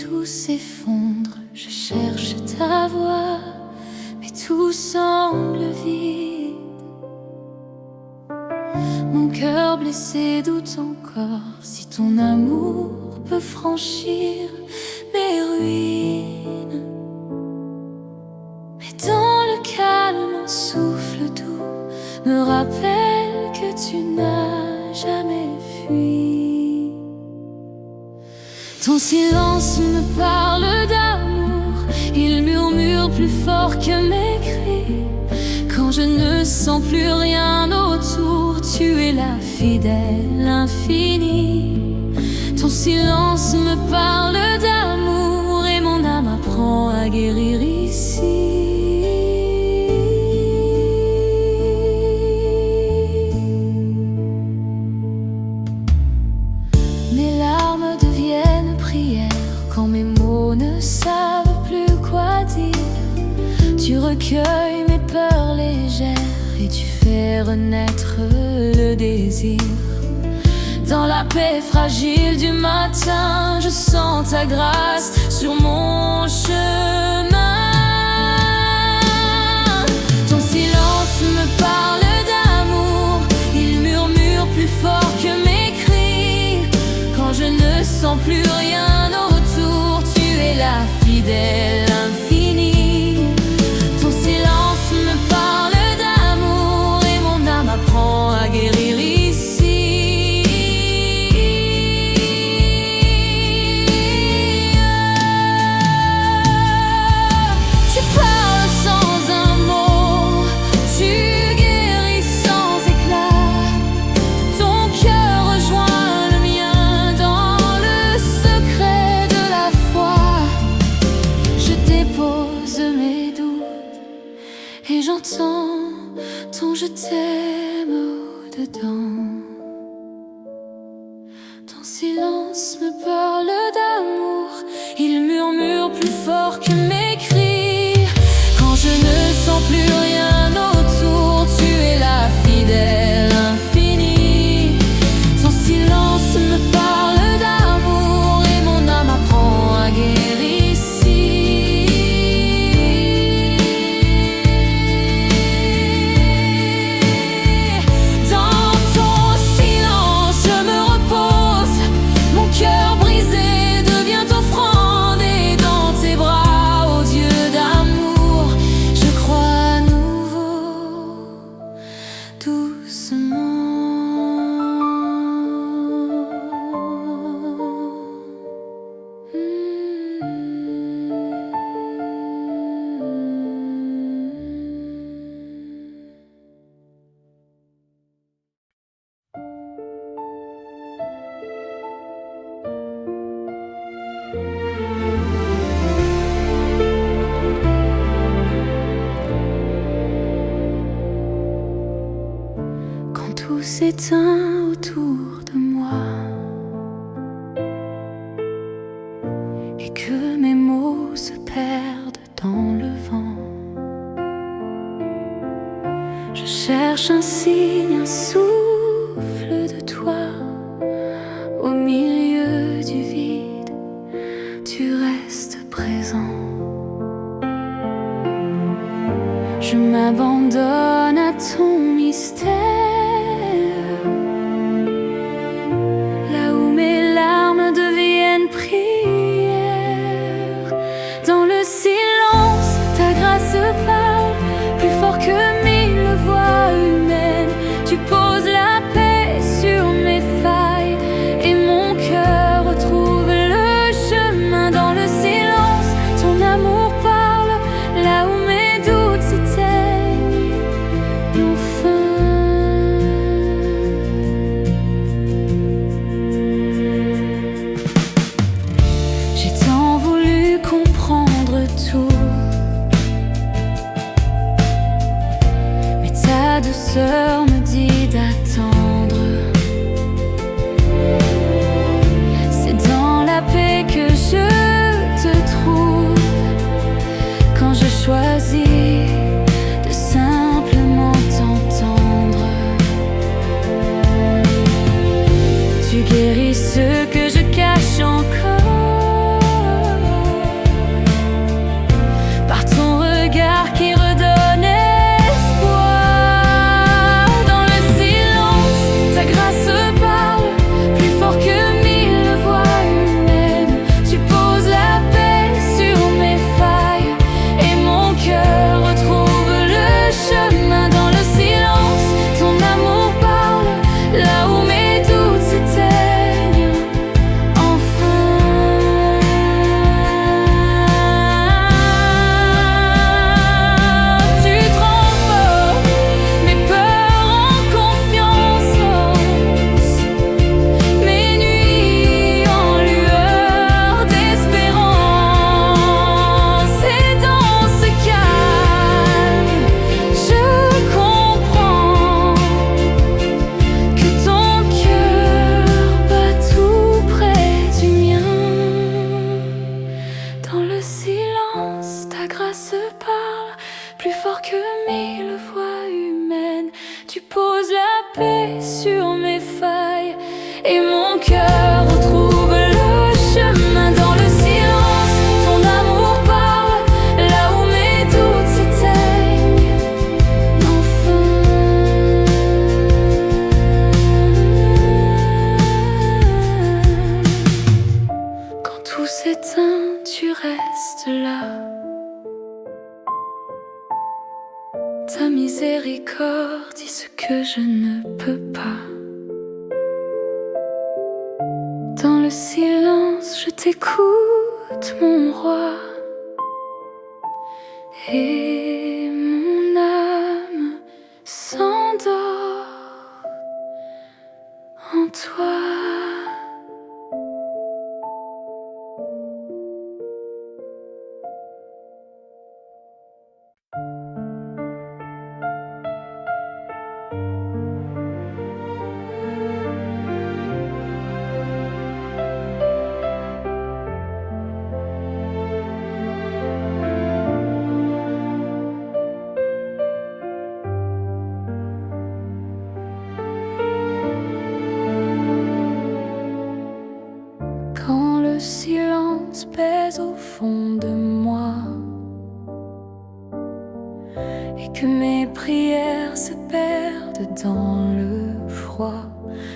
tout s'effondre. Je cherche ta voix, mais tout semble vide. Mon cœur blessé doute encore si ton amour peut franchir mes ruines. Mais dans le calme, un souffle doux me rappelle que tu n'as jamais fui. Ton silence me parle d'amour, il murmure plus fort que mes cris. Quand je ne sens plus rien autour, tu es la fidèle infinie. Ton silence me parle d'amour et mon âme apprend à guérir ici. Mes larmes deviennent prières quand mes mots ne savent plus quoi dire. Tu recueilles mes peurs légères et tu fais renaître le désir. Dans la paix fragile du matin, je sens ta grâce sur mon chemin. Ton silence me parle d'amour, il murmure plus fort que mes cris. Quand je ne sens plus rien autour, tu es la fidèle infinie. Ton silence me parle d'amour et mon âme apprend à guérir ici. Tu parles sans un mot, tu guéris sans éclat. Ton cœur rejoint le mien dans le secret de la foi. Je dépose mes doutes et j'entends ton je t'aime au-dedans. Ton silence me parle d'amour, il murmure plus fort que mes cris. Quand je ne sens plus rien autour, tu es la fidèle infinie. Ton silence me parle d'amour et mon âme apprend à guérir ici. Dans ton silence je me repose, mon cœur brisé devient offrande et dans tes bras, ô Dieu d'amour, je crois à nouveau, doucement. Quand tout s'éteint autour de moi et que mes mots se perdent dans le vent, je cherche un signe, un souffle de toi. Au milieu du vide, tu restes présent. Je m'abandonne à ton mystère, là où mes larmes deviennent prières. Dans le silence, ta grâce parle plus fort que mille voix humaines. Tu poses la paix sur mes failles et mon cœur retrouve le chemin. Dans le silence, ton amour parle là où mes doutes s'éteignent. Et enfin, j'ai tant voulu comprendre tout, mais ta douceur me dit d'attendre. C'est dans la paix que je te trouve quand je choisis de simplement t'entendre. Tu guéris ce que je cache encore. s'éteint, tu restes là. Ta miséricorde dit ce que je ne peux pas. Dans le silence, je t'écoute, mon roi. Et mon âme s'endort en toi. Quand le silence pèse au fond de moi et que mes prières se perdent dans le froid,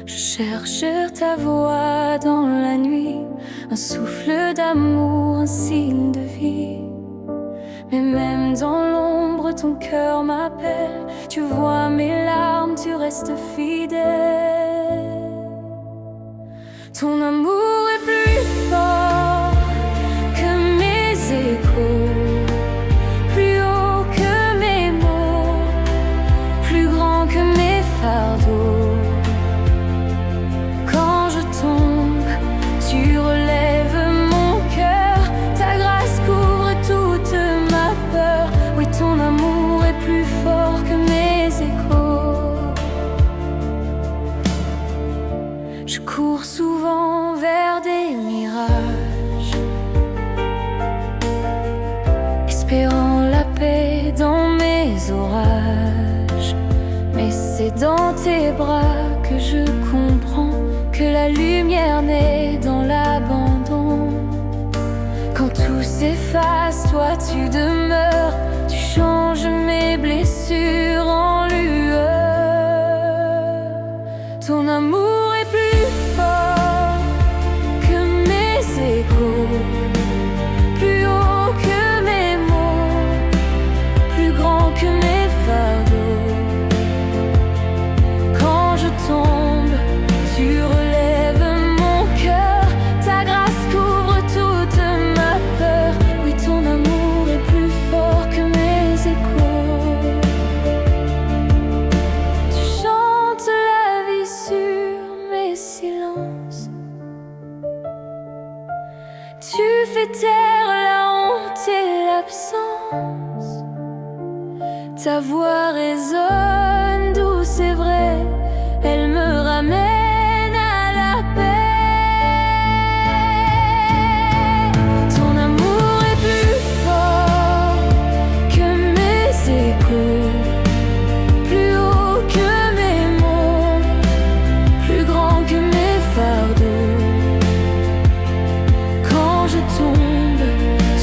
je cherche ta voix dans la nuit, un souffle d'amour, un signe de vie. Mais même dans l'ombre, ton cœur m'appelle. Tu vois mes larmes, tu restes fidèle. Ton amour est plus fort que mes échos, plus haut que mes mots, plus grand que mes fardeaux. Quand je tombe, tu relèves mon cœur. Ta grâce couvre toute ma peur. Oui, ton amour est plus fort que mes échos. Je cours souvent vers des mirages, espérant la paix dans mes orages. Mais c'est dans tes bras que je comprends que la lumière naît dans l'abandon. Quand tout s'efface, toi tu demeures. Tu changes mes blessures en lueur. Ton amour est plus fort que mes échos, plus haut que mes mots, plus grand que mes fardeaux. Quand je tombe, tu relèves mon cœur. Ta grâce couvre toute ma peur. Oui, ton amour est plus fort que mes échos. Tu chantes la vie sur mes silences. Tu fais taire la honte et l'absence. Ta voix résonne douce et vraie. Elle me ramène à la paix. Ton amour est plus fort que mes échos, plus haut que mes mots, plus grand que mes fardeaux. Quand je tombe,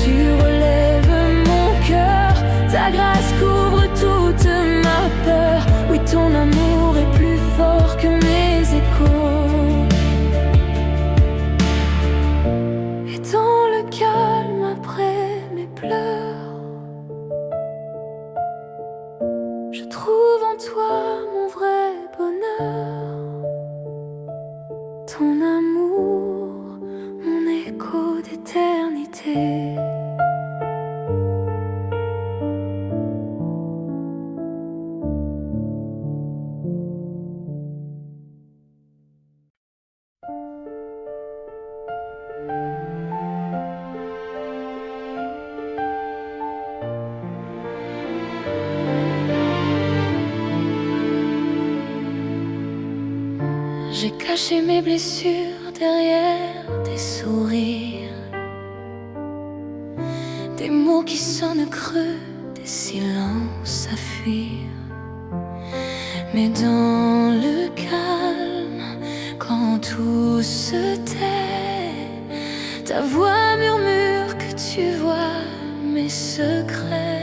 tu relèves mon cœur. Ta grâce couvre toute ma peur. Oui, ton amour est plus fort que mes échos. Et dans le calme après mes pleurs, je trouve en toi mon vrai bonheur. Ton amour, mon écho d'éternité. J'ai caché mes blessures derrière des sourires, des mots qui sonnent creux, des silences à fuir. Mais dans le calme, quand tout se tait, ta voix murmure que tu vois mes secrets.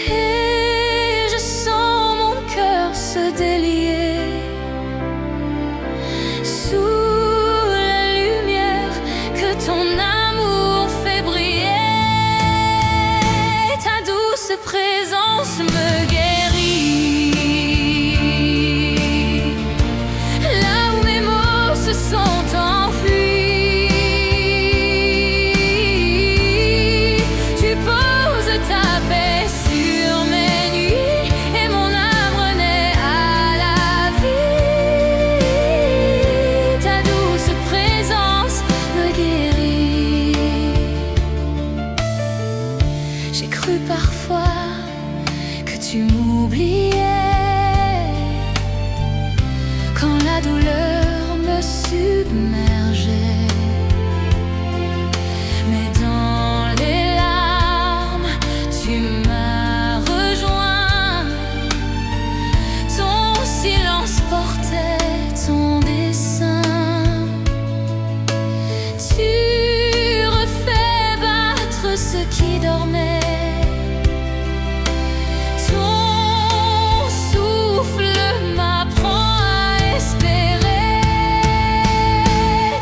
Et je sens mon cœur se délier sous la lumière Tu refais battre ceux qui dormaient. Ton souffle m'apprend à espérer.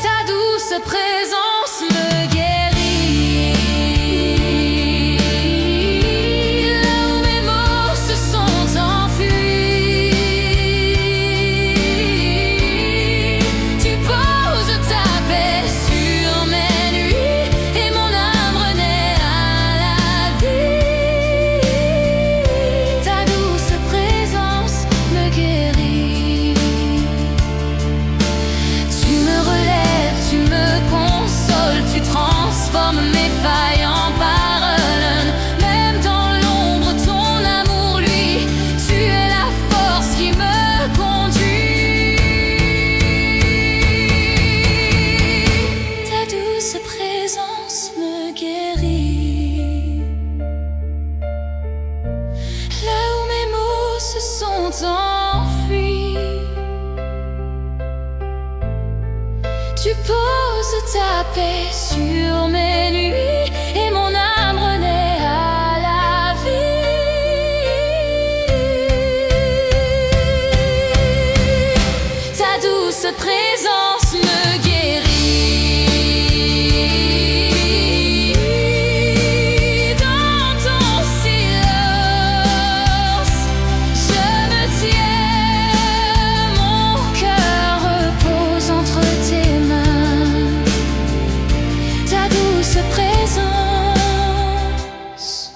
Ta douce présence me guérit. Là où mes maux se sont enfuis, tu poses ta paix sur mes nuits et mon âme renaît à la vie. Ta douce présence me guérit. Tu me relèves, tu me consoles, tu transformes mes failles en pardon. Même dans l'ombre, ton amour, lui, tu es la force qui me conduit. Ta douce présence me guérit. Là où mes maux se sont enfuis, tu poses ta paix sur mes nuits et mon âme renaît à la vie. Ta douce présence me guérit. Dans ton silence, je me tiens. Mon cœur repose entre tes mains. Ta douce présence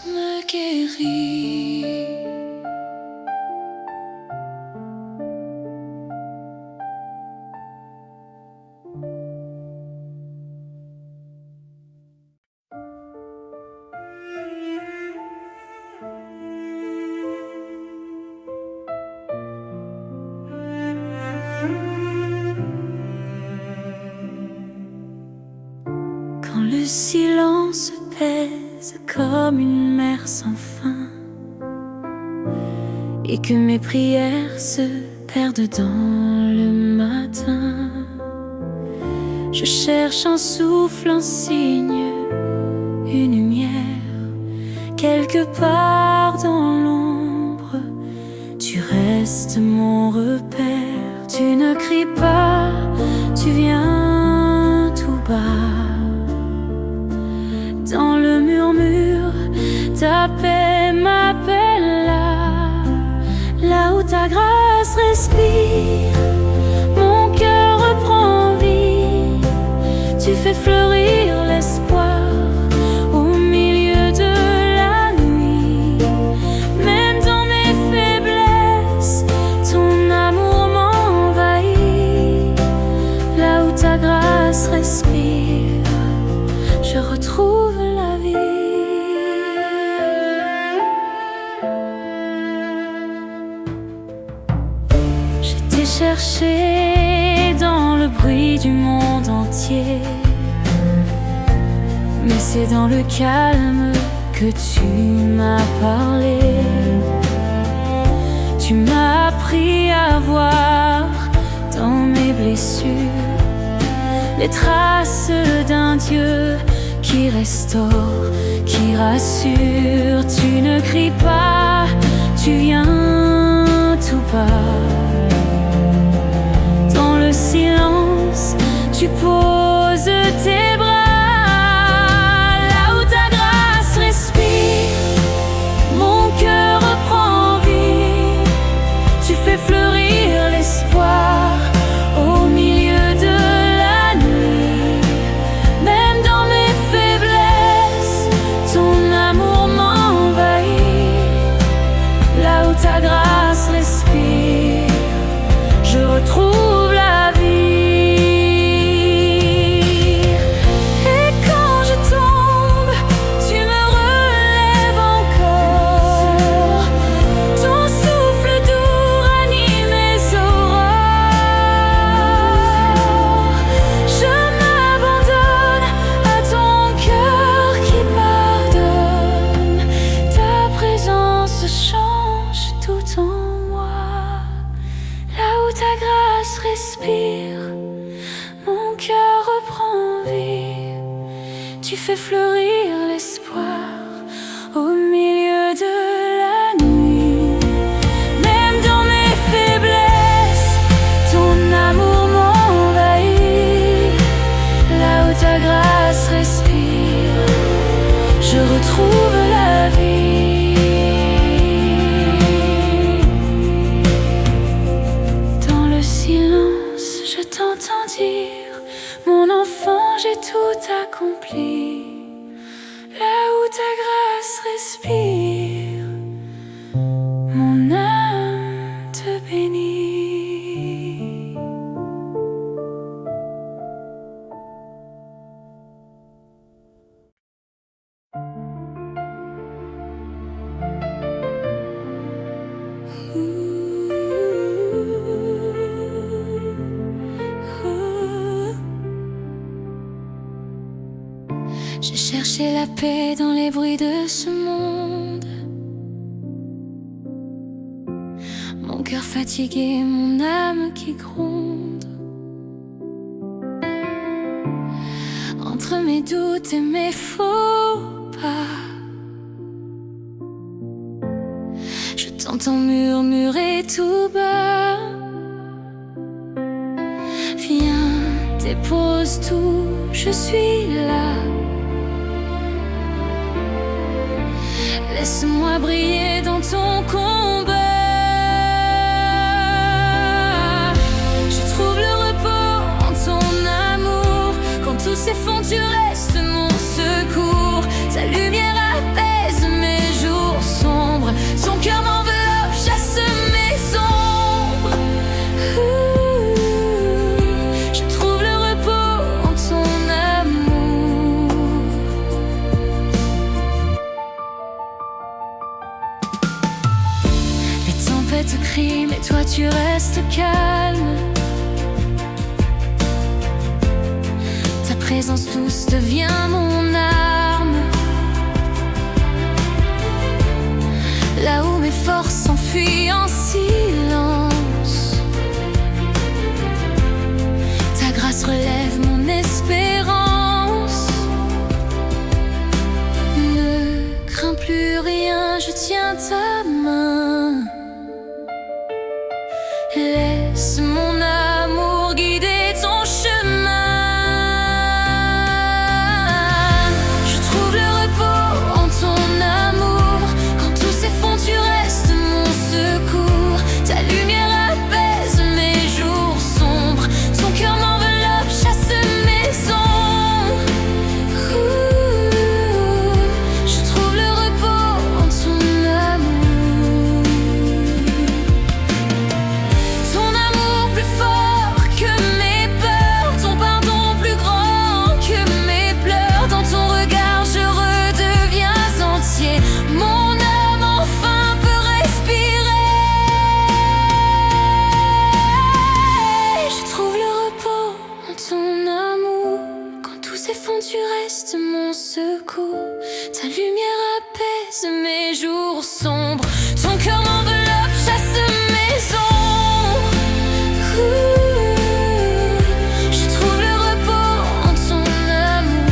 me guérit. Quand le silence pèse comme une mer sans fin et que mes prières se perdent dans le matin, je cherche un souffle, un signe, une lumière. Quelque part dans l'ombre, tu restes mon repère. Tu ne cries pas, tu viens tout bas. Dans le murmure, ta paix m'appelle là où ta grâce respire. Mon cœur reprend vie, tu fais fleurir l'espoir au milieu de la nuit. Même dans mes faiblesses, ton amour m'envahit. Là où ta grâce respire, je retrouve la vie. Je t'ai cherché dans le bruit du monde entier, mais c'est dans le calme que tu m'as parlé. Tu m'as appris à voir dans mes blessures les traces d'un Dieu qui restaure, qui rassure. Tu ne cries pas, tu viens tout bas. Dans le silence, tu poses tes bras. Là où ta grâce respire, mon cœur reprend vie. Tu fais fleurir l'espoir au milieu de la nuit. Même dans mes faiblesses, ton amour m'envahit. Là où ta grâce respire, je retrouve la vie. tu fais fleurir l'espoir au milieu de la nuit. Même dans mes faiblesses, ton amour m'envahit. Là où ta grâce respire, je retrouve la vie. Dans le silence, je t'entends dire: mon enfant, j'ai tout accompli. Là où ta grâce respire, mon âme te bénit. J'ai cherché la paix dans les bruits de ce monde. Mon cœur fatigué, mon âme qui gronde. Entre mes doutes et mes faux pas, je t'entends murmurer tout bas: viens, dépose tout, je suis là. Laisse-moi briller dans ton combat. Je trouve le repos en ton amour. Quand tout s'effondre, tu restes mon secours. Ta lumière apaise mes jours sombres. Son cœur m'enveloppe, chasse mes ombres. Je trouve le repos en ton amour. Te crie, mais toi tu restes calme. Ta présence douce devient mon arme. Là où mes forces s'enfuient en silence, ta grâce relève mon espérance. Ne crains plus rien, je tiens ta main. Laisse mon amour guider ton chemin. Je trouve le repos en ton amour. Quand tout s'effondre, tu restes mon secours. Ta lumière apaise mes jours sombres. Ton cœur m'enveloppe, chasse mes ombres. Je trouve le repos en ton amour. Ton amour plus fort que mes peurs, ton pardon plus grand que mes pleurs. Dans ton regard je redeviens entier. Mon âme enfin peut respirer. Je trouve le repos en ton amour. Quand tout s'effondre, tu restes mon secours. Ta lumière apaise mes jours sombres. Ton cœur m'enveloppe, chasse mes ombres. Je trouve le repos en ton amour.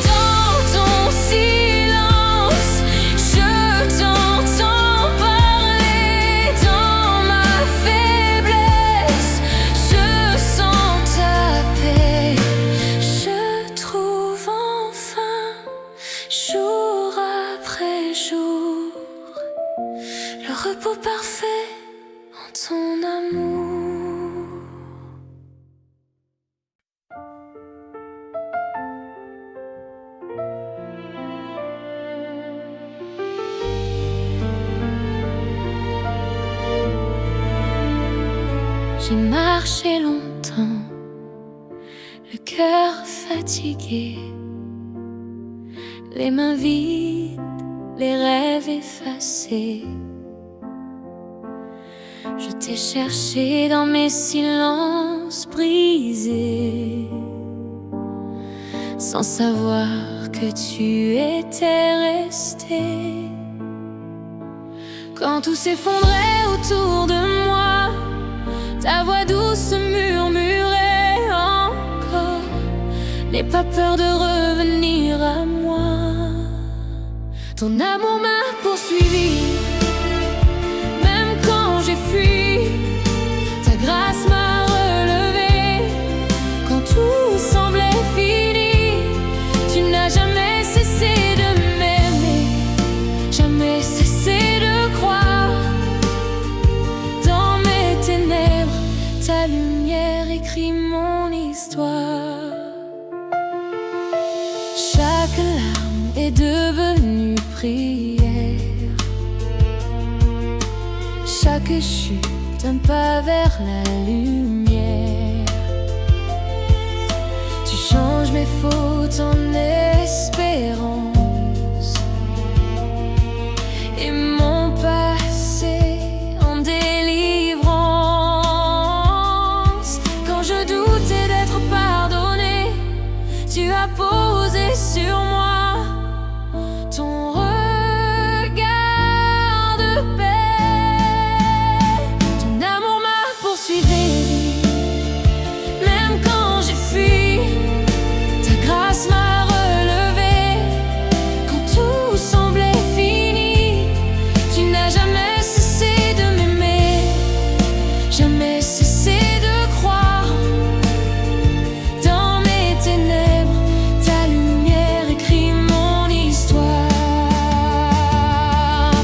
Dans ton silence, je t'entends parler. Dans ma faiblesse, je sens ta paix. Je trouve enfin, jour après jour, le repos parfait en ton amour. J'ai marché longtemps, le cœur fatigué, les mains vides, les rêves effacés. Je t'ai cherché dans mes silences brisés, sans savoir que tu étais resté. Quand tout s'effondrait autour de moi, ta voix douce n'aie pas peur de revenir à moi. Ton amour m'a poursuivi, même quand j'ai fui. Ta grâce m'a relevé, quand tout semblait fini. Tu n'as jamais cessé de m'aimer, jamais cessé de croire. Dans mes ténèbres, ta lumière écrit mon histoire. Chaque larme est devenue prière, chaque chute un pas vers la lumière. Tu changes mes fautes en espérance et mon passé en délivrance. Quand je doutais d'être pardonné, tu as posé sur moi ton regard de paix. Ton amour m'a poursuivi, même quand j'ai fui. Ta grâce m'a relevé, quand tout semblait fini. Tu n'as jamais cessé de m'aimer, jamais cessé de croire. Dans mes ténèbres, ta lumière écrit mon histoire.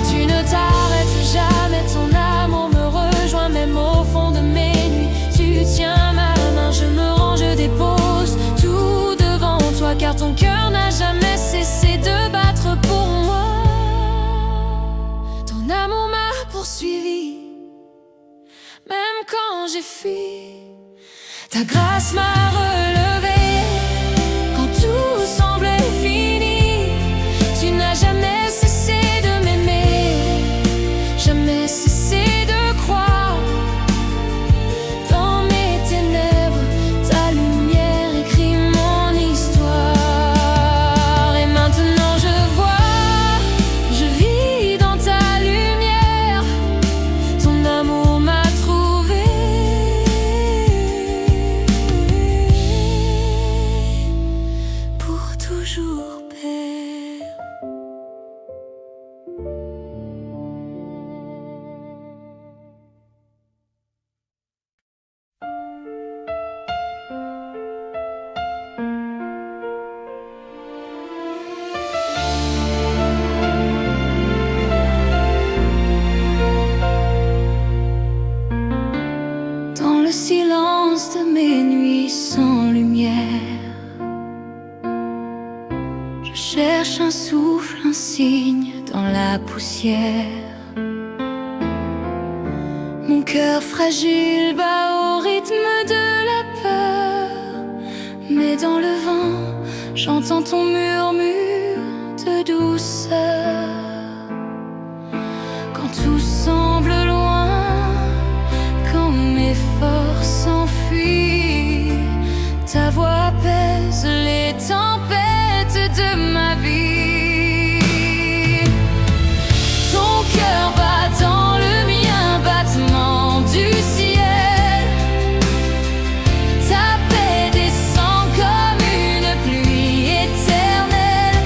Tu ne t'arrêtes jamais, ton amour me rejoint même au fond de mes nuits. Tu tiens ma main, je me rends, je dépose tout devant toi, car ton cœur n'a jamais cessé de battre pour moi. Ton amour m'a poursuivi, même quand j'ai fui. Ta grâce m'a relevé, quand tout semblait fini. Tu n'as jamais cessé de m'aimer, jamais cessé de croire. Dans mes ténèbres, ta lumière écrit mon histoire. Et maintenant je vois, je vis dans ta lumière. Ton amour m'a trouvé, pour toujours Père. Dans le silence de mes nuits sans lumière, je cherche un souffle, un signe dans la poussière. Mon cœur fragile bat au rythme de la peur, mais dans le vent, j'entends ton murmure de douceur. Quand tout semble loin, quand mes forces s'enfuient, ta voix apaise les tempêtes de ma vie. Ton cœur bat dans le mien, battement du ciel. Ta paix descend comme une pluie éternelle.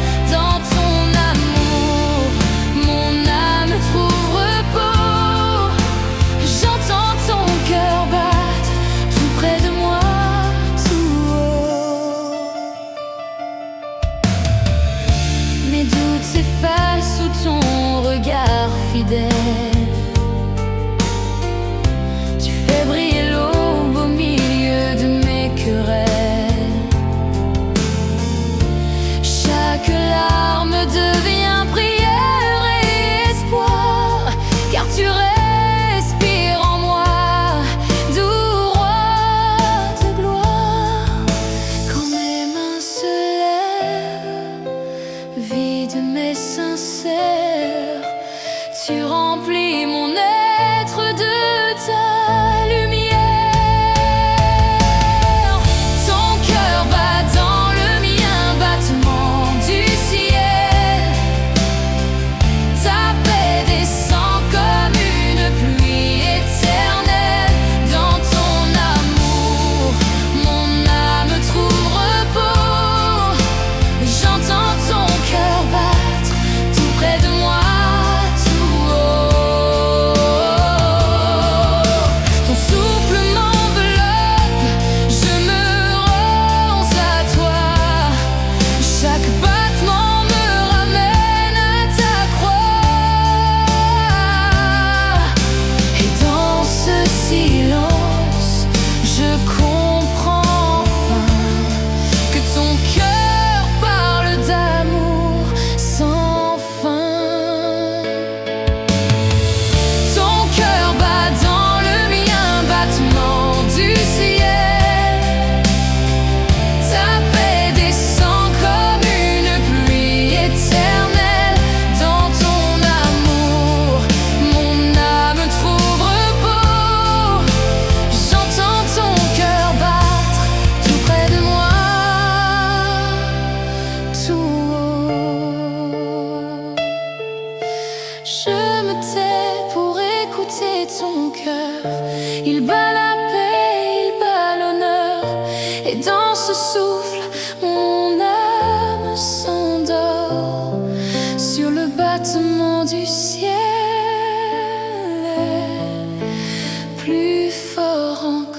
la paix, il bat l'honneur. Et dans ce souffle, mon âme s'endort sur le battement du ciel, plus fort encore.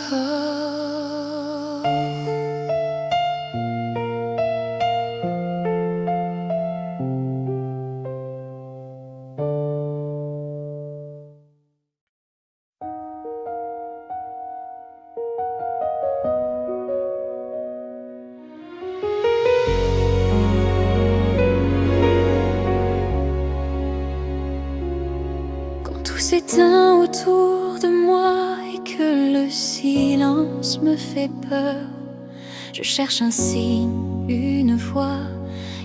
Tout s'éteint autour de moi et que le silence me fait peur. Je cherche un signe, une voix,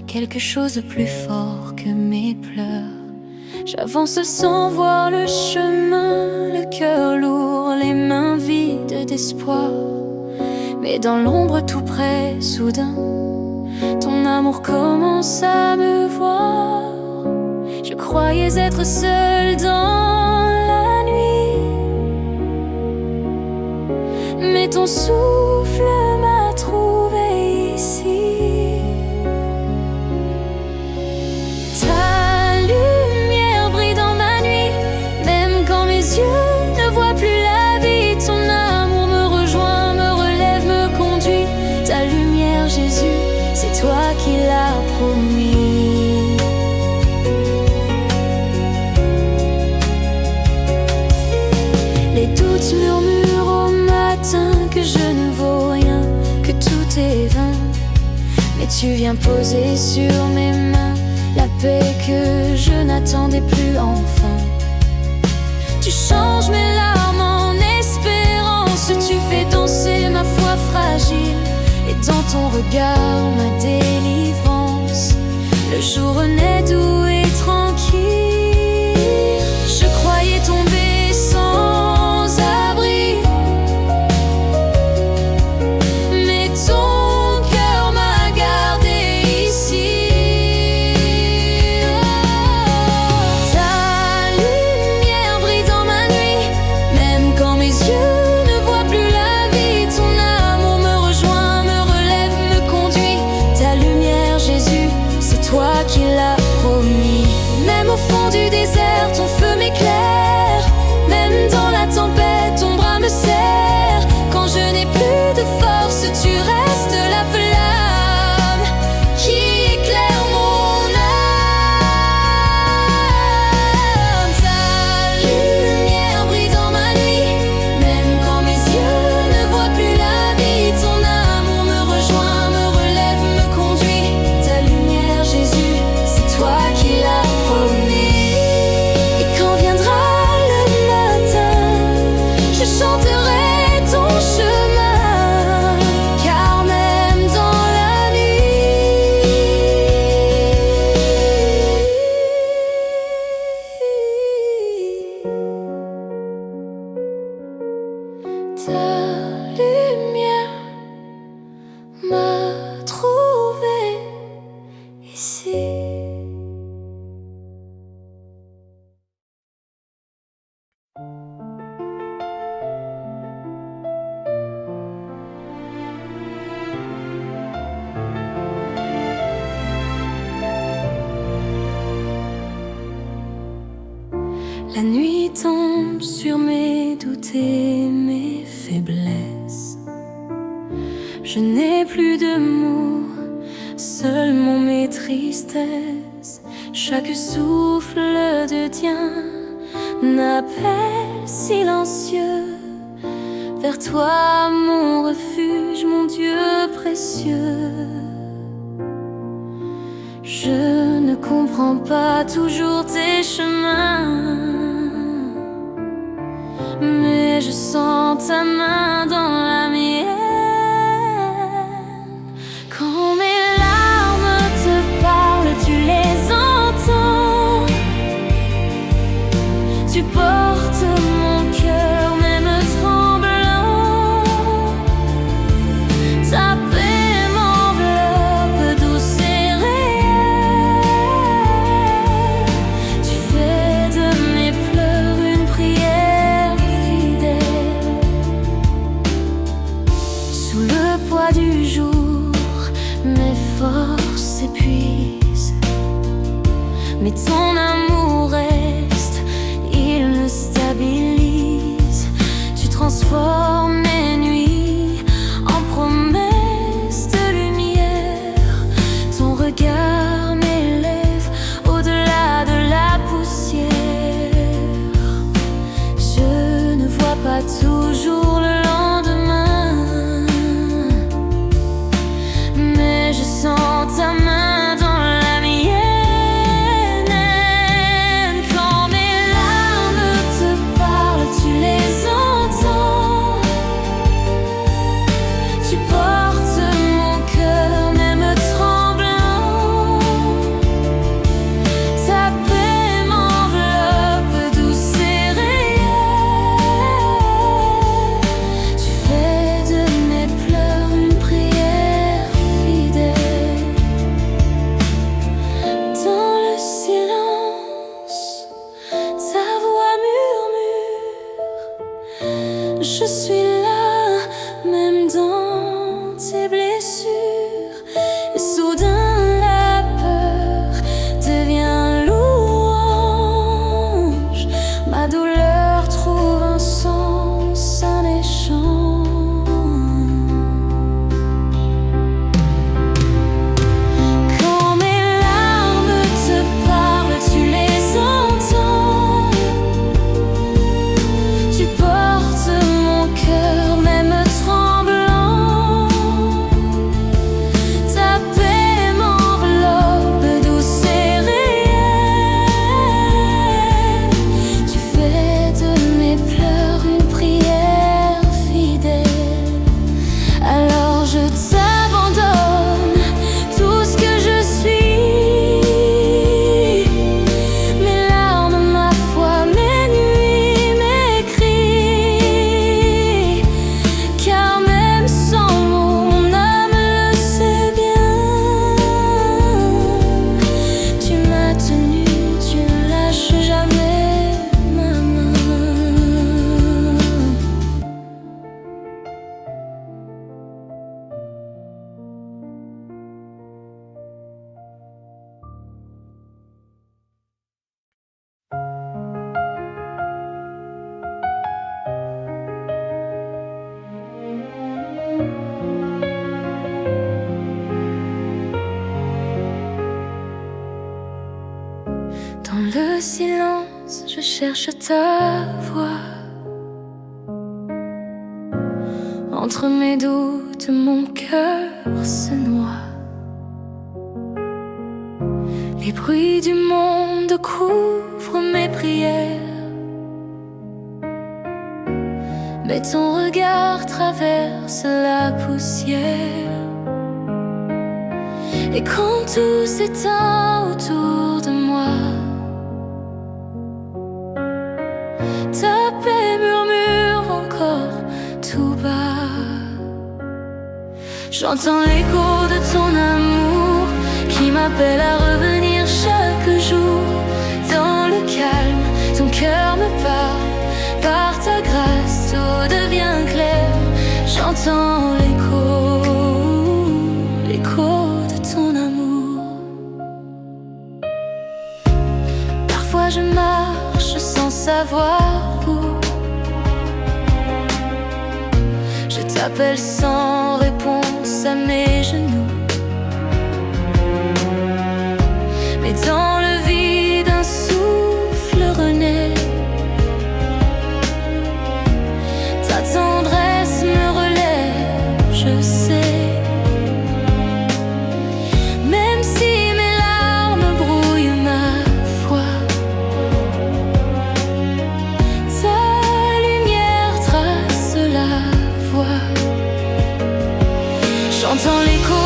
quelque chose de plus fort que mes pleurs. J'avance sans voir le chemin, le cœur lourd, les mains vides d'espoir. Mais dans l'ombre tout près, soudain, ton amour commence à me voir. Je croyais être seule dans la nuit, mais ton souffle m'a trouvée ici. Ta lumière brille dans ma nuit, même quand mes yeux ne voient plus la vie. Ton amour me rejoint, me relève, me conduit. Ta lumière, Jésus, c'est toi qui l'as promis. Les doutes murmurent au matin que je ne vaux rien, que tout est vain. Mais tu viens poser sur mes mains la paix que je n'attendais plus enfin. Tu changes mes larmes en espérance, tu fais danser ma foi fragile. Et dans ton regard, ma délivrance, le jour renaît doux et tranquille. Je croyais tomber sans abri, mais ton cœur m'a gardé ici. Ta lumière brille dans ma nuit, même quand mes yeux ne voient plus la vie. Ton amour me rejoint, me relève, me conduit. Ta lumière, Jésus, c'est toi qui l'as promis. Même au fond du désert, ton feu m'éclaire. Même dans la tempête, ton bras me serre. Quand je n'ai plus de force, tu restes la flamme qui éclaire mon âme. Ta lumière brille dans ma nuit, même quand mes yeux ne voient plus la vie. Ton amour me rejoint, me relève, me conduit. Ta lumière, Jésus, c'est toi qui l'as promis. Et quand viendra le matin, je chanterai ton chemin, car même dans la nuit, ta lumière m'a trouvé ici. La nuit tombe sur mes doutes et mes faiblesses. Je n'ai plus de mots, seulement mes tristesses. Chaque souffle de tien, un appel silencieux vers toi, mon refuge, mon Dieu précieux. Je ne comprends pas toujours tes chemins, mais je sens ta main dans la mienne. Quand mes larmes te parlent, tu les entends. Tu portes mon cœur, même tremblant. Ta paix m'enveloppe, douce et réelle. Tu fais de mes pleurs une prière fidèle. froid du jour, mes forces s'épuisent. Mais ton amour reste, il me stabilise. Tu transformes mes nuits en promesses de lumière. Ton regard m'élève au-delà de la poussière. Je ne vois pas toujours le lendemain, mais je sens ta main dans la mienne. Quand mes larmes te parlent, tu les entends. Tu portes mon cœur, même tremblant. Ta paix m'enveloppe, douce et réelle. Tu fais de mes pleurs une prière fidèle. Dans le silence, ta voix murmure: je suis là, même dans tes blessures. Et soudain la peur devient louange. Ma douleur trouve un sens, un échange. Quand mes larmes te parlent, tu les entends. Tu portes mon cœur, même tremblant. Ta paix m'enveloppe, douce et réelle. Tu fais de mes pleurs une prière fidèle. Alors je t'abandonne tout ce que je suis. Mes larmes, ma foi, mes nuits, mes cris. Car même sans mots, mon âme le sait bien. Tu m'as tenu, tu ne lâches jamais ma main. Dans le silence, je cherche ta voix. Entre mes doutes, mon cœur se noie. Les bruits du monde couvrent mes prières, mais ton regard traverse la poussière. Et quand tout s'éteint autour de moi, ta paix murmure encore tout bas. J'entends l'écho de ton amour qui m'appelle à revenir chaque jour. Dans le calme, ton cœur me parle. Par ta grâce, tout devient clair. J'entends l'écho de ton amour. Parfois je marche sans savoir où. Je t'appelle sans réponse à mes genoux. Mais dans le vide, un souffle renaît. Ta tendresse me relève, je sais. Même si mes larmes brouillent ma foi, ta lumière trace la voie. J'entends l'écho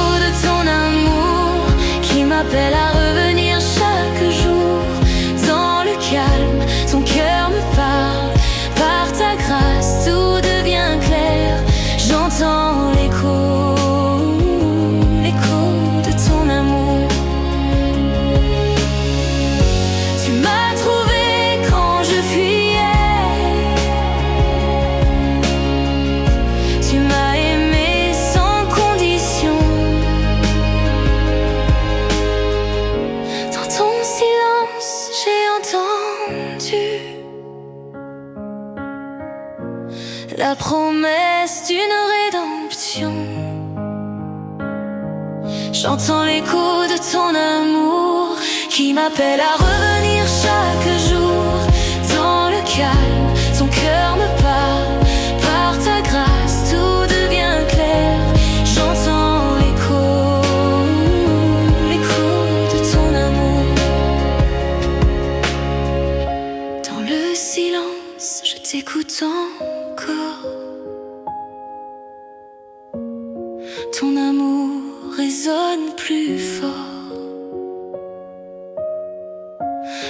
la promesse d'une rédemption. J'entends l'écho de ton amour qui m'appelle à revenir chaque jour. Dans le calme, ton cœur me parle. Par ta grâce, tout devient clair. J'entends l'écho de ton amour. Dans le silence, je t'écoute encore. Ton amour résonne plus fort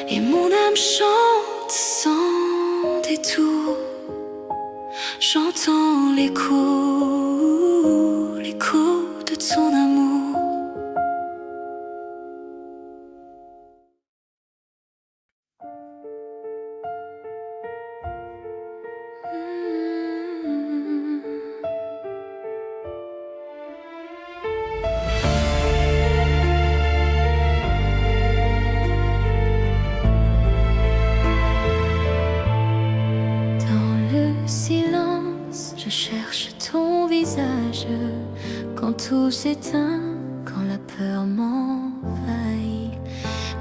et mon âme chante sans détour. J'entends l'écho de ton amour. Je cherche ton visage quand tout s'éteint, quand la peur m'envahit.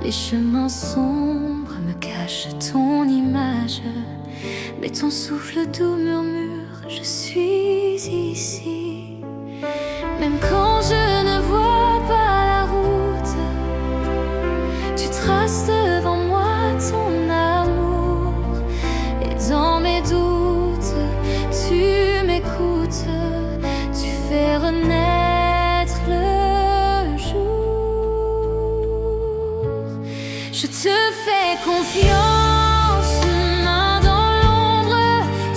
Les chemins sombres me cachent ton image, mais ton souffle doux murmure, je suis ici. Même quand je ne vois pas la route, tu traces devant moi ton amour. Et dans mes doutes, tu m'écoutes, tu fais renaître le jour. Je te fais confiance, main dans l'ombre,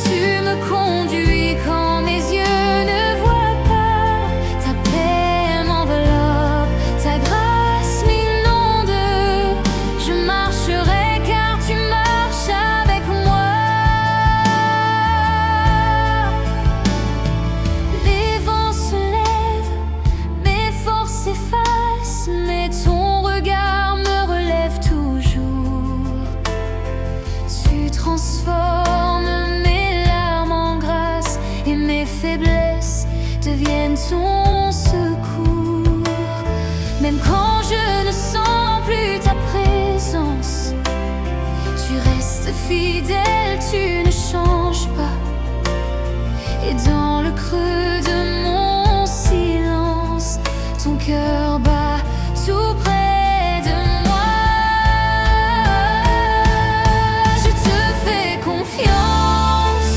tu me conduis quand mes yeux ne voient pas. Ta paix m'enveloppe, ta grâce m'inonde. Je marcherai car tu marches avec moi. Mais ton regard me relève toujours. Tu transformes mes larmes en grâce et mes faiblesses deviennent ton secours. Même quand je ne sens plus ta présence, tu restes fidèle, tu ne changes pas. Et dans le creux de mon silence, ton cœur bat tout près de moi. Je te fais confiance,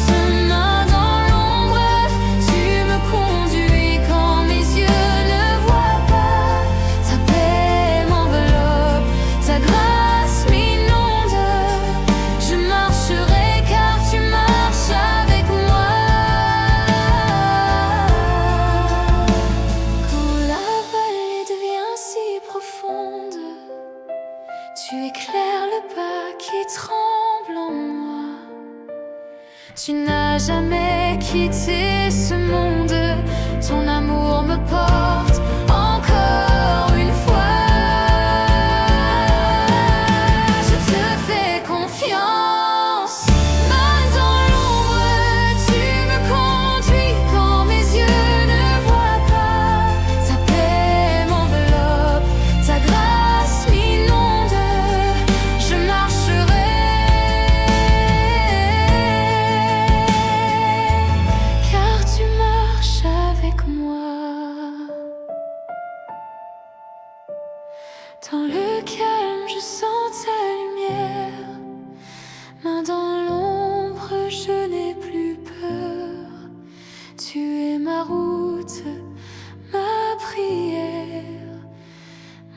main dans l'ombre, tu me conduis quand mes yeux ne voient pas. Ta paix m'enveloppe, ta grâce m'inonde. Je marcherai car tu marches avec moi. Quand la vallée devient si profonde, tu éclaires le pas qui tremble en moi. Tu n'as jamais quitté ce monde, ton amour me porte encore une fois. Je te fais confiance, main dans l'ombre, tu me conduis quand mes yeux ne voient pas. Ta paix m'enveloppe, ta grâce m'inonde. Je marcherai car tu marches avec moi. Dans le calme, je sens ta lumière. Main dans l'ombre, je n'ai plus peur. Tu es ma route, ma prière,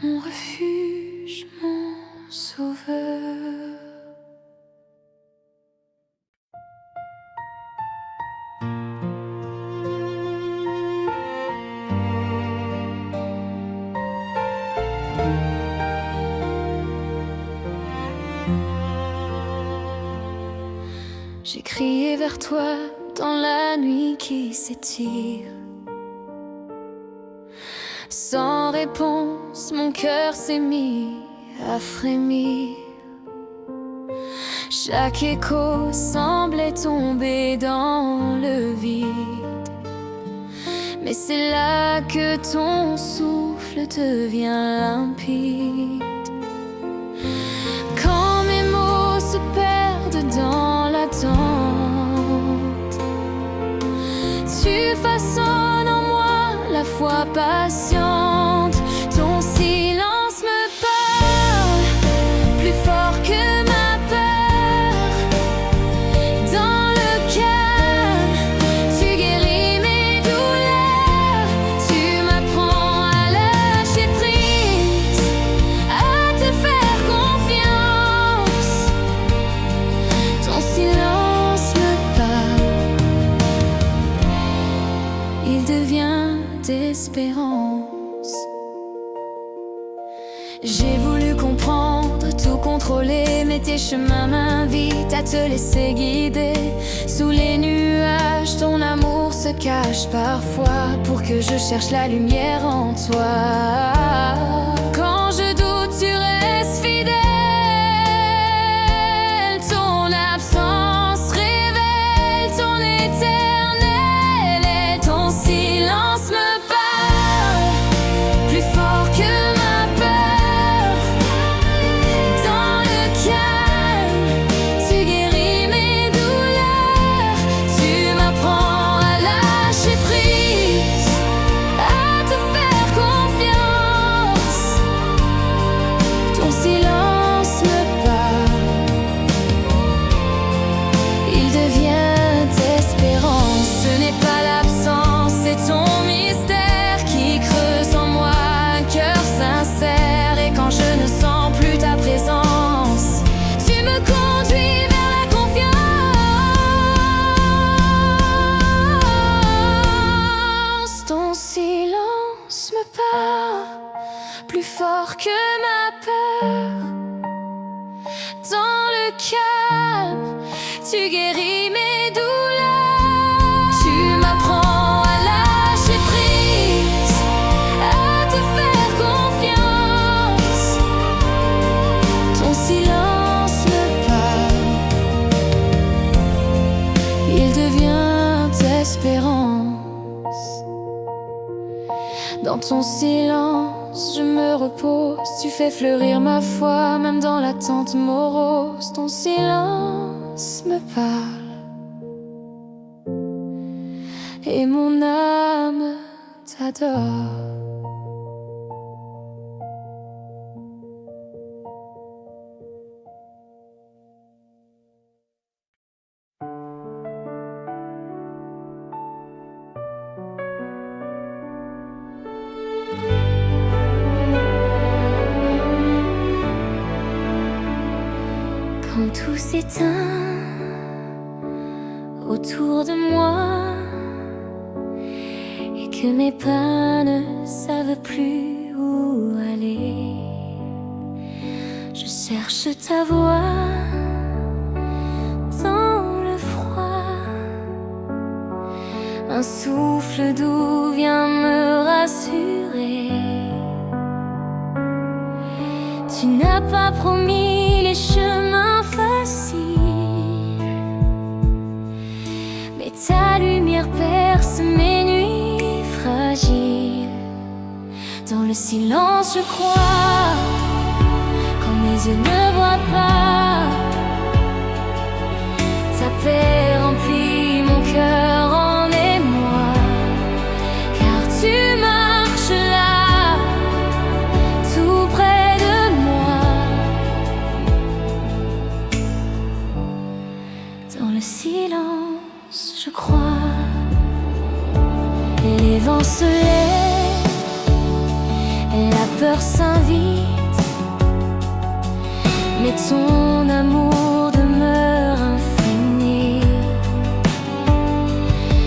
mon refuge, mon sauveur. J'ai crié vers toi dans la nuit qui s'étire. Sans réponse, mon cœur s'est mis à frémir. Chaque écho semblait tomber dans le vide. Mais c'est là que ton souffle devient limpide. Quand mes mots se perdent dans l'attente, tu façonnes en moi la foi patiente. Ton silence me parle plus fort que ma peur. Dans le calme, tu guéris mes douleurs. Tu m'apprends à lâcher prise, à te faire confiance. Ton silence me parle, il devient d'espérance. J'ai voulu comprendre, tout contrôler, mais tes chemins m'invitent à te laisser guider. Sous les nuages, ton amour se cache parfois pour que je cherche la lumière en toi. Quand je doute, tu restes fidèle. Ton absence révèle ton éternel et ton silence me parle plus fort que ma peur. Dans le calme, tu guéris mes douleurs. Tu m'apprends à lâcher prise, à te faire confiance. Ton silence me parle, il devient espérance. Ce n'est pas l'absence, c'est ton mystère qui creuse en moi un cœur sincère. Et quand je ne sens plus ta présence, tu me conduis vers la confiance. Ton silence me parle plus fort que ma peur. Dans le calme, tu guéris mes douleurs. Tu m'apprends à lâcher prise, à te faire confiance. Ton silence me parle, il devient espérance. Dans ton silence, je me repose. Tu fais fleurir ma foi, même dans l'attente morose. Ton silence me parle, et mon âme t'adore. Quand tout s'éteint autour de moi et que mes pas ne savent plus où aller, je cherche ta voix dans le froid. Un souffle doux vient me rassurer. Tu n'as pas promis les chemins faciles, mais ta lumière perce mes nuits fragiles. Dans le silence, je crois, quand mes yeux ne voient pas. Ta paix remplit mon cœur en émoi, car tu marches là, tout près de moi. Dans le silence, je crois. Les vents se lèvent, la peur s'invite, mais ton amour demeure infini.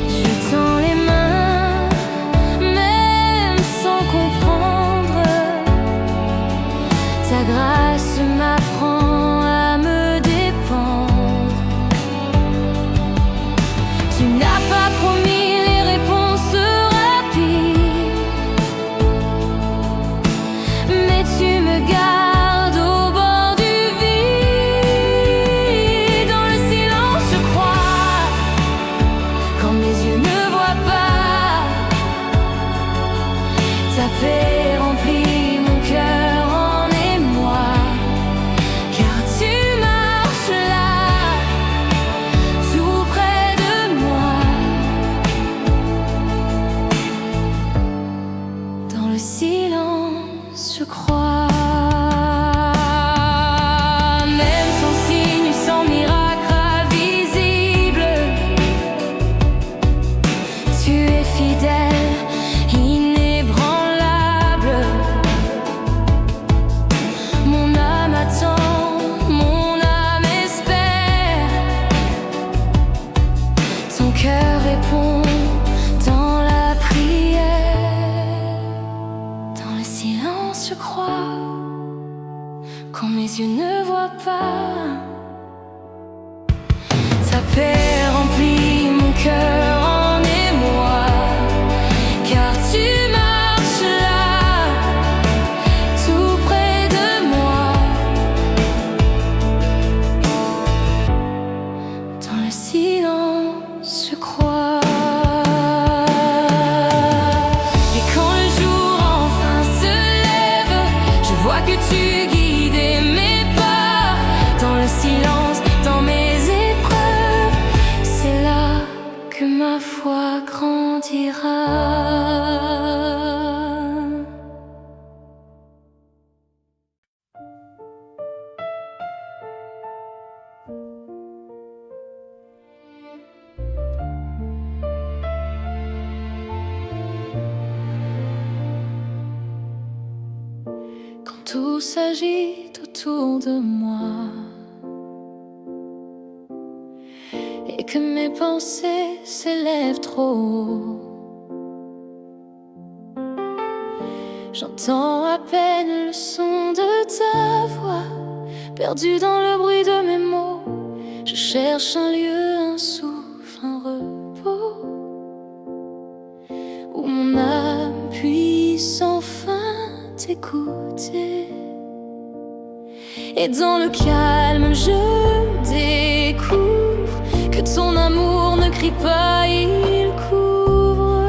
Je tends les mains, même sans comprendre. Ta grâce m'apprend à me dépendre. Tu n'as pas promis les réponses rapides, mais tu me gardes au bord du vide. fidèle, inébranlable. Mon âme attend, mon âme espère. Ton cœur répond dans la prière. Dans le silence je crois, quand mes yeux ne voient pas. Ta paix remplit mon cœur en émoi, car tu marches là, tout près de moi. Dans le silence je crois. Et quand le jour enfin se lève, je vois que tu guides mes pas. Dans le silence, dans mes épreuves, c'est là que ma foi grandira. Quand tout s'agite autour de moi et que mes pensées s'élèvent trop haut, j'entends à peine le son de ta voix, perdu dans le bruit de mes mots. Je cherche un lieu, un souffle, un repos, où mon âme puisse enfin t'écouter. Et dans le calme je découvre que ton amour ne crie pas, il couvre.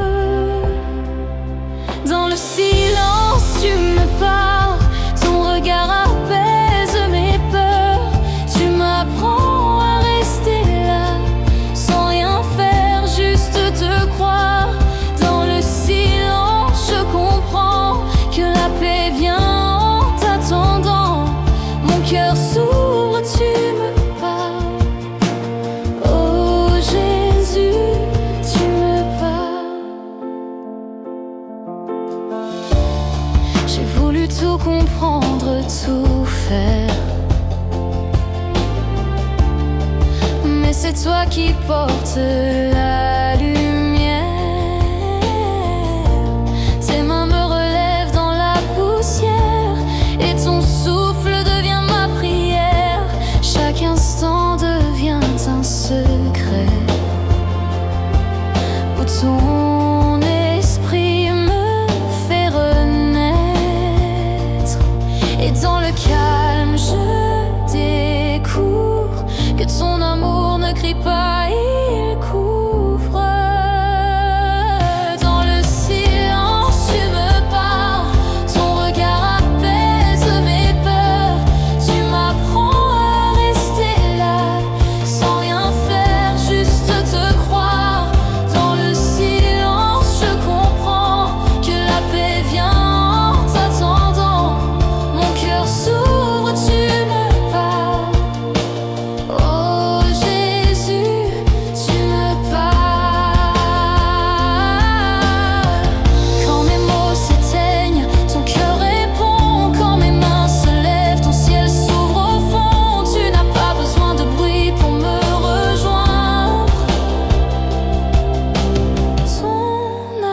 Dans le silence tu me parles, ton regard apaise mes peurs. Tu m'apprends à rester là, sans rien faire, juste te croire. Dans le silence je comprends que la paix vient en t'attendant. Mon cœur s'ouvre, tu me parles. Oh Jésus, tu me parles. J'ai voulu tout comprendre, tout faire, mais c'est toi qui portes la lumière. Tes mains me relèvent dans la poussière, et ton souffle devient ma prière. Chaque instant devient un secret, où ton esprit me fait renaître. Et dans le calme je découvre que ton amour ne crie pas, il couvre. Dans le silence tu me parles, ton regard apaise mes peurs. Tu m'apprends à rester là, sans rien faire, juste te croire. Dans le silence je comprends que la paix vient en t'attendant. Mon cœur s'ouvre, tu me parles. Oh Jésus, tu me parles. Quand mes mots s'éteignent, ton cœur répond. Quand mes mains se lèvent, ton ciel s'ouvre au fond. Tu n'as pas besoin de bruit pour me rejoindre. Ton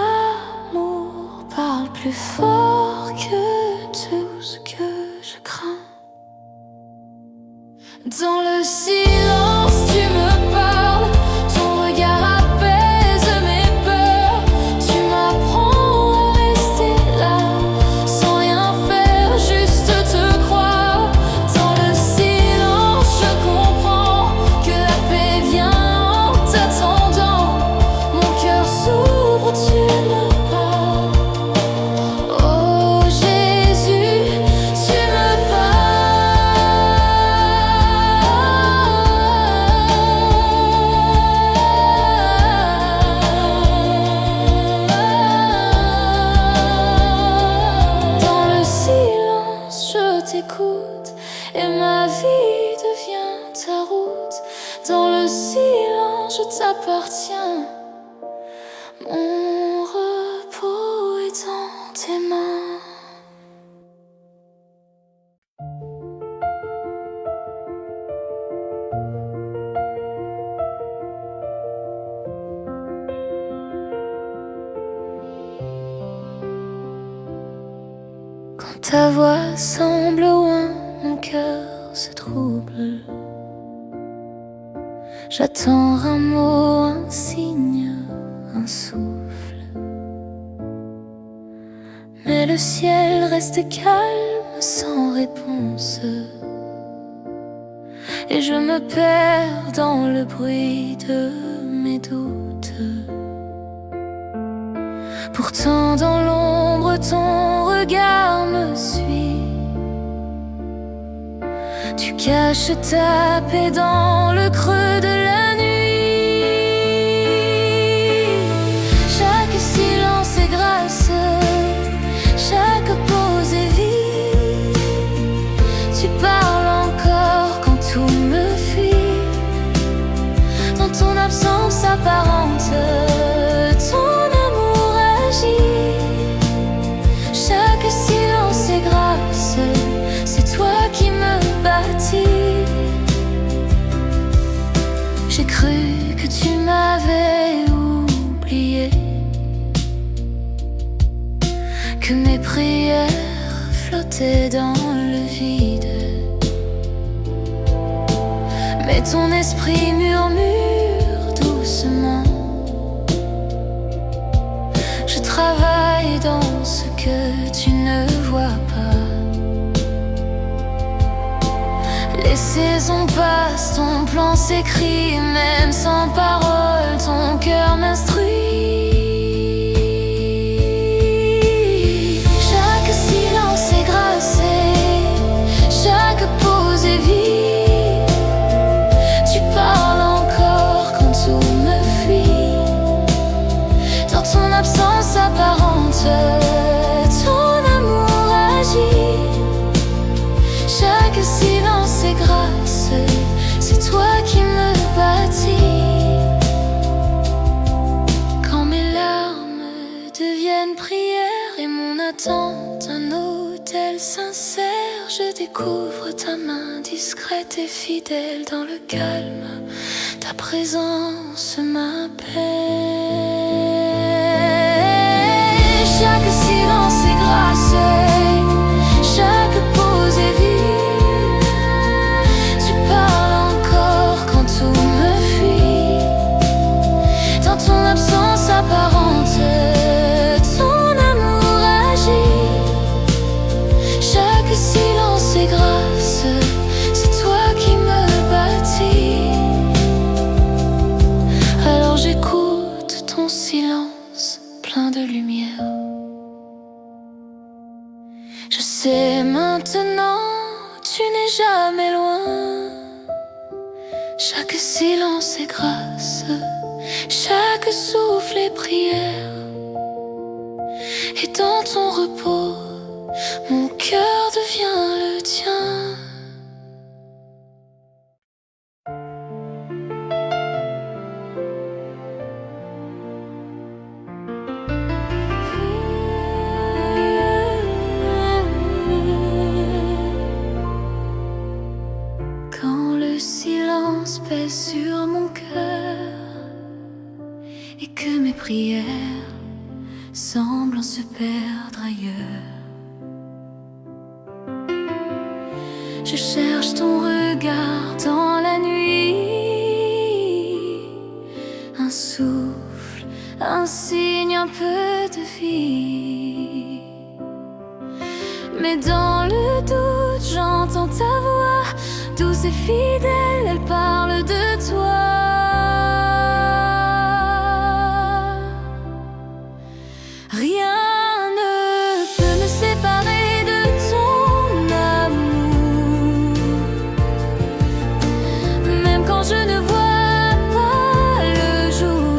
amour parle plus fort que tout ce que je crains. Dans le silence tu me parles, ton regard apaise mes peurs. Tu m'apprends à rester là, sans rien faire, juste te croire. Dans le silence je comprends que la paix vient en t'attendant. Mon cœur s'ouvre, tu me parles. Oh Jésus, tu me parles. Dans le silence je t'écoute, et ma vie devient ta route. Dans le silence je t'appartiens, mon ta voix semble loin, mon cœur se trouble. J'attends un mot, un signe, un souffle. Mais le ciel reste calme sans réponse, et je me perds dans le bruit de mes doutes. Pourtant dans l'ombre ton regard me suit. Tu caches ta paix dans le creux de la nuit. Chaque silence est grâce, chaque pause est vie. Tu parles encore quand tout me fuit. Dans ton absence apparente, ton amour agit. Chaque silence est grâce, c'est toi qui me bâtis. J'ai cru que tu m'avais oublié, que mes prières flottaient dans le vide. Mais ton esprit murmure doucement. Je travaille dans ce que tu ne vois pas. Les saisons passent, ton plan s'écrit, même sans parole, ton cœur m'instruit. Chaque silence est grâce, chaque pause est vie. Tu parles encore quand tout me fuit. Dans ton absence apparente, ton amour agit. Chaque silence est grâce, c'est toi qui me bâtis. Quand mes larmes deviennent prières et mon attente un autel sincère, je découvre ta main discrète et fidèle. Dans le calme, ta présence m'appelle. Chaque silence est grâce, chaque pause est vie. Tu parles encore quand tout me fuit. Dans ton absence apparente, ton amour agit. Chaque silence est grâce, c'est toi qui me bâtis. Alors j'écoute ton silence plein de lumière. Je sais maintenant, tu n'es jamais loin. Chaque silence est grâce, chaque souffle est prière. Et dans ton repos, mon cœur devient le tien. Quand le silence pèse sur mon cœur et que mes prières semblent se perdre ailleurs, je cherche ton regard dans la nuit. Un souffle, un signe, un peu de vie. Mais dans le doute, j'entends ta voix douce et fidèle, elle parle de toi. Rien ne peut me séparer de ton amour. Même quand je ne vois pas le jour,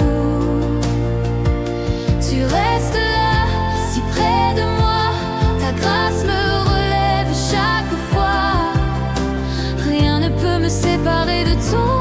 tu restes là, si près de moi. Ta grâce me relève chaque fois. Rien ne peut me séparer de toi.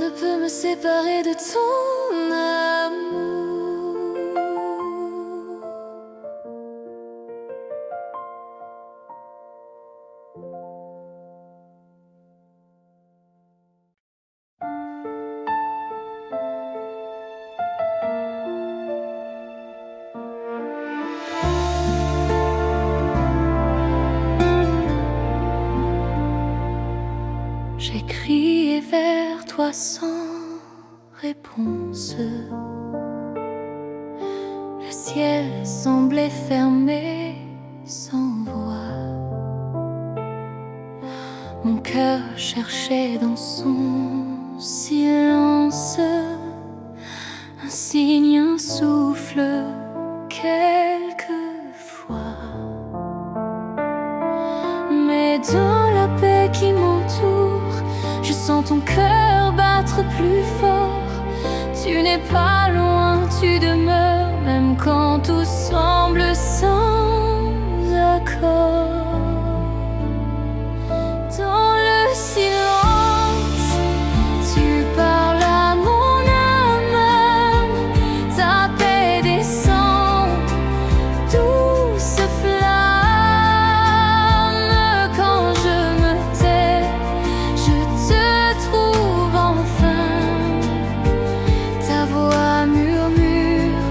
ne peut me séparer de ton amour. J'ai crié vers toi sans réponse. Le ciel semblait fermé sans voix. Mon cœur cherchait dans son silence un signe, un souffle, quelquefois. Mais dans la paix qui m'entoure, je sens ton cœur battre plus fort. Tu n'es pas loin, tu demeures, même quand tout semble sans accord. Dans le silence, tu parles à mon âme. Ta paix descend, douce flamme. Quand je me tais, je te trouve enfin. Ta voix murmure,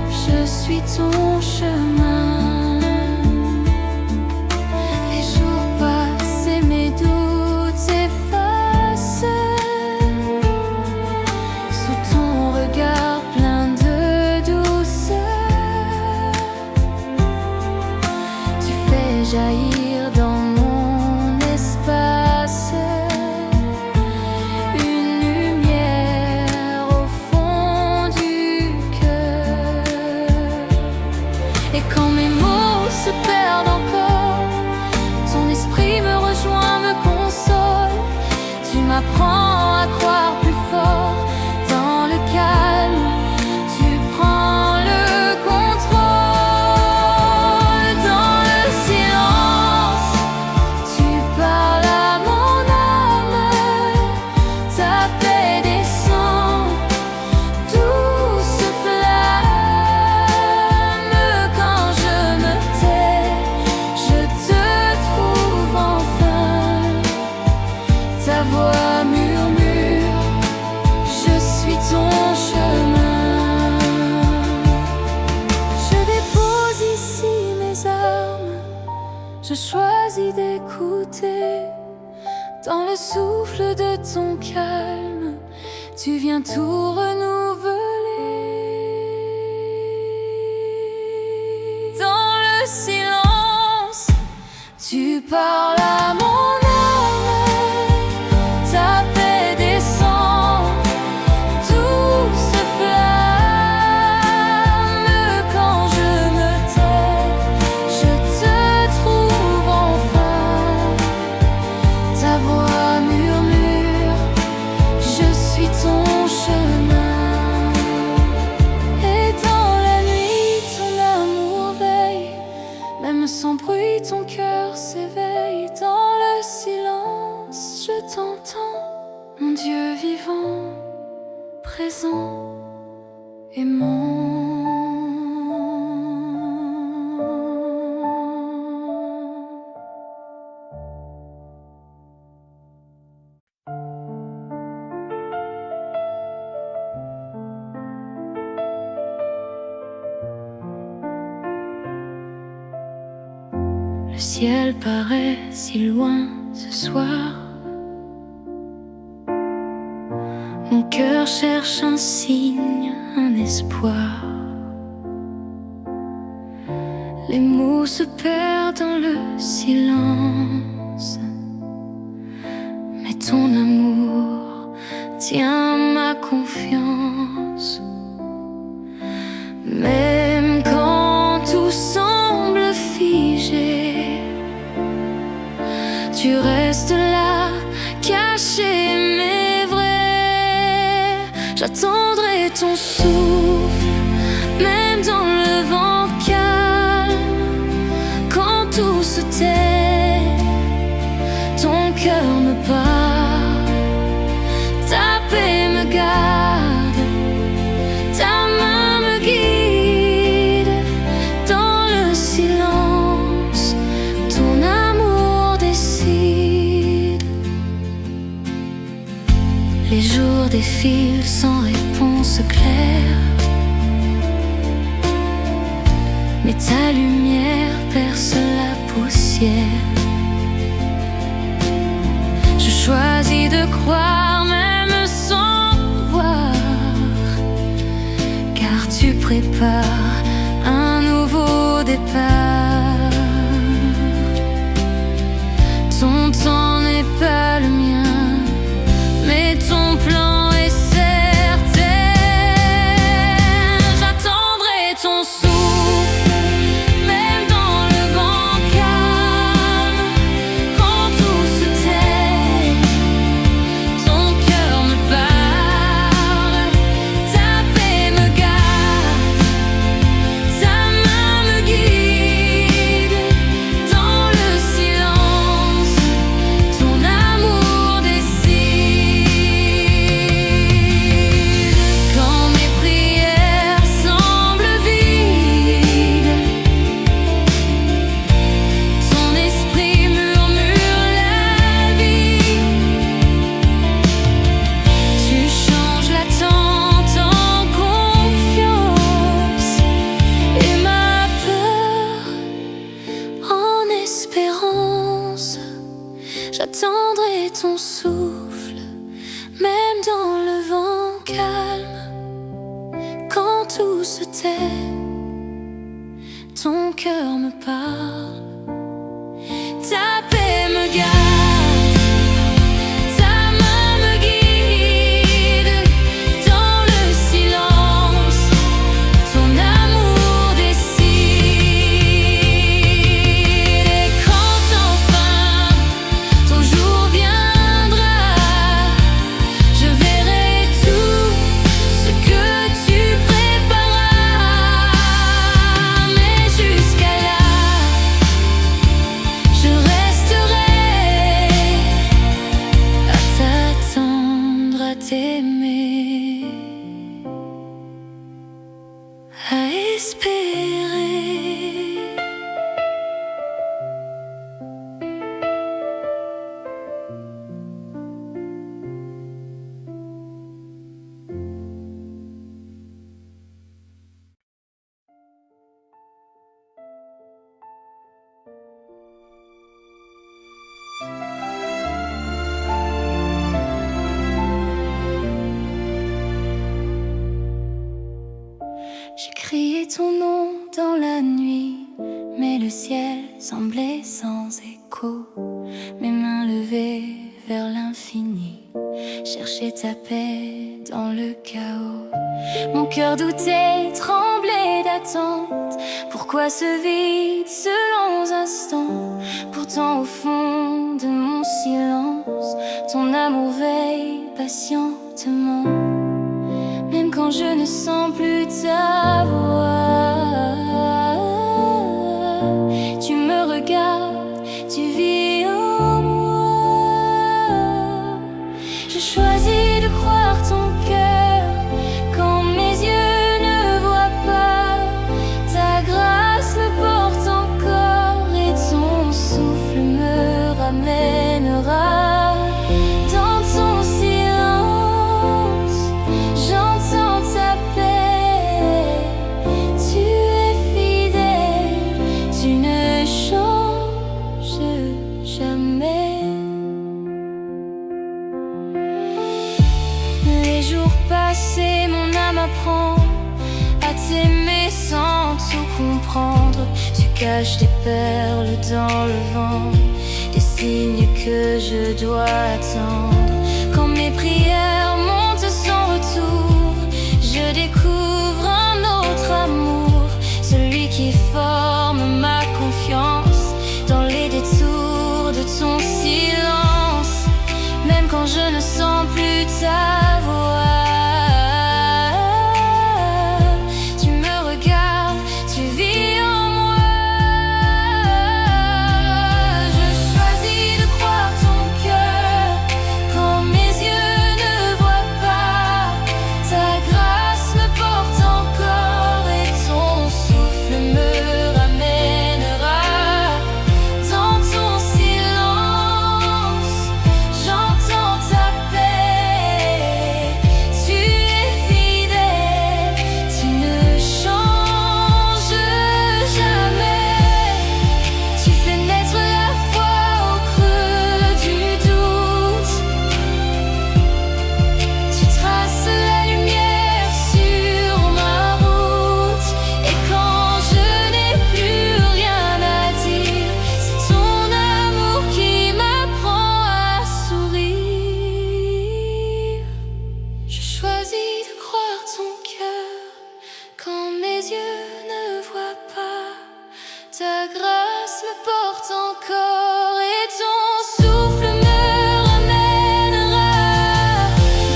je suis ton chemin. Les jours passent et mes doutes s'effacent sous ton regard plein de douceur. Tu fais jaillir dans mon espace une lumière au fond du cœur. Et quand mes mots se perdent encore, ton esprit me rejoint, me console. Tu m'apprends à croire plus fort. Dans le calme, tu prends le contrôle. Dans le silence, tu parles à mon âme. Ta paix descend, douce flamme. Quand je me tais, je te trouve enfin. Ta voix murmure, je suis ton chemin. Je dépose ici mes armes, je choisis d'écouter. Dans le souffle de ton calme, tu viens tout renouveler. Dans le silence, tu parles à mon âme. Ta paix descend, douce flamme. Quand je me tais, je te trouve enfin. Ta voix murmure, je suis ton chemin. Et dans la nuit, ton amour veille, même sans bruit, ton cœur s'éveille. Dans le silence, je t'entends, mon Dieu vivant, présent, aimant. Le ciel paraît si loin ce soir. Mon cœur cherche un signe, un espoir. Les mots se perdent dans le silence, mais ton amour tient ma confiance. Même quand tout semble figé, tu restes là, caché mais vrai. J'attendrai ton souffle, même dans le vent calme. Quand tout se tait, ton cœur me parle. Ta paix Les jours défilent sans réponse claire, mais ta lumière perce la poussière. Je choisis de croire même sans voir, car tu prépares un nouveau départ. Ton temps n'est pas le mien, mais ton plan est certain. J'attendrai ton souffle, même dans le vent calme. Quand tout se tait, ton cœur me parle. Ta paix me garde, ta main me guide. Dans le silence, ton amour décide. Quand mes prières semblent vides, ton esprit murmure la vie. Tu changes l'attente en confiance et ma peur en espérance. J'attendrai ton souffle, même dans le vent calme. Quand tout se tait, ton cœur me parle. Ta paix me garde, ta main me guide. Dans le silence, ton amour décide. Et quand enfin ton jour viendra, je verrai tout ce que tu préparas. Mais jusqu'à là, je resterai à t'attendre, à t'aimer, à espérer. J'ai crié ton nom dans la nuit, mais le ciel semblait sans écho. Mes mains levées vers l'infini, chercher ta paix dans le chaos. Mon cœur doutait, tremblait d'attente. Pourquoi ce vide, ce long instant? Pourtant au fond de mon silence, ton amour veille patientement. Même quand je ne sens plus ta voix, tu me regardes, tu vis en moi. Je choisis de croire ton cœur quand mes yeux ne voient pas. Ta grâce me porte encore et ton souffle me ramènera. Dans ton silence, j'entends ta paix. Tu es fidèle, tu ne changes jamais. Les jours passés, mon âme apprend à t'aimer sans tout comprendre. Tu caches tes perles dans le vent, des signes que je dois attendre. Quand mes prières montent sans retour, je découvre un autre amour, celui qui forme ma confiance dans les détours de ton silence. Même quand je ne sens plus ta voix, tu me regardes, tu vis en moi. Je choisis de croire ton cœur quand mes yeux ne me porte encore et ton souffle me ramènera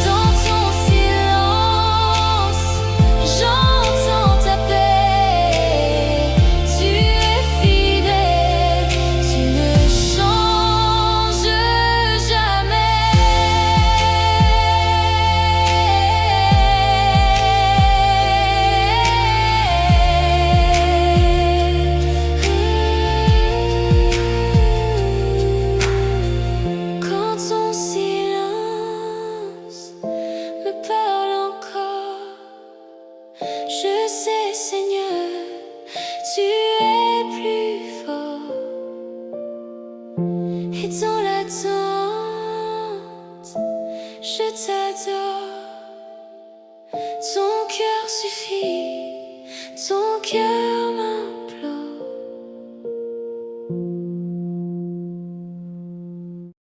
dans ton silence. J'entends ta paix, tu es fidèle, tu ne changes quand ton silence me parle encore. Je sais, Seigneur, tu es plus fort. Et dans l'attente, je t'adore. Ton cœur suffit, ton cœur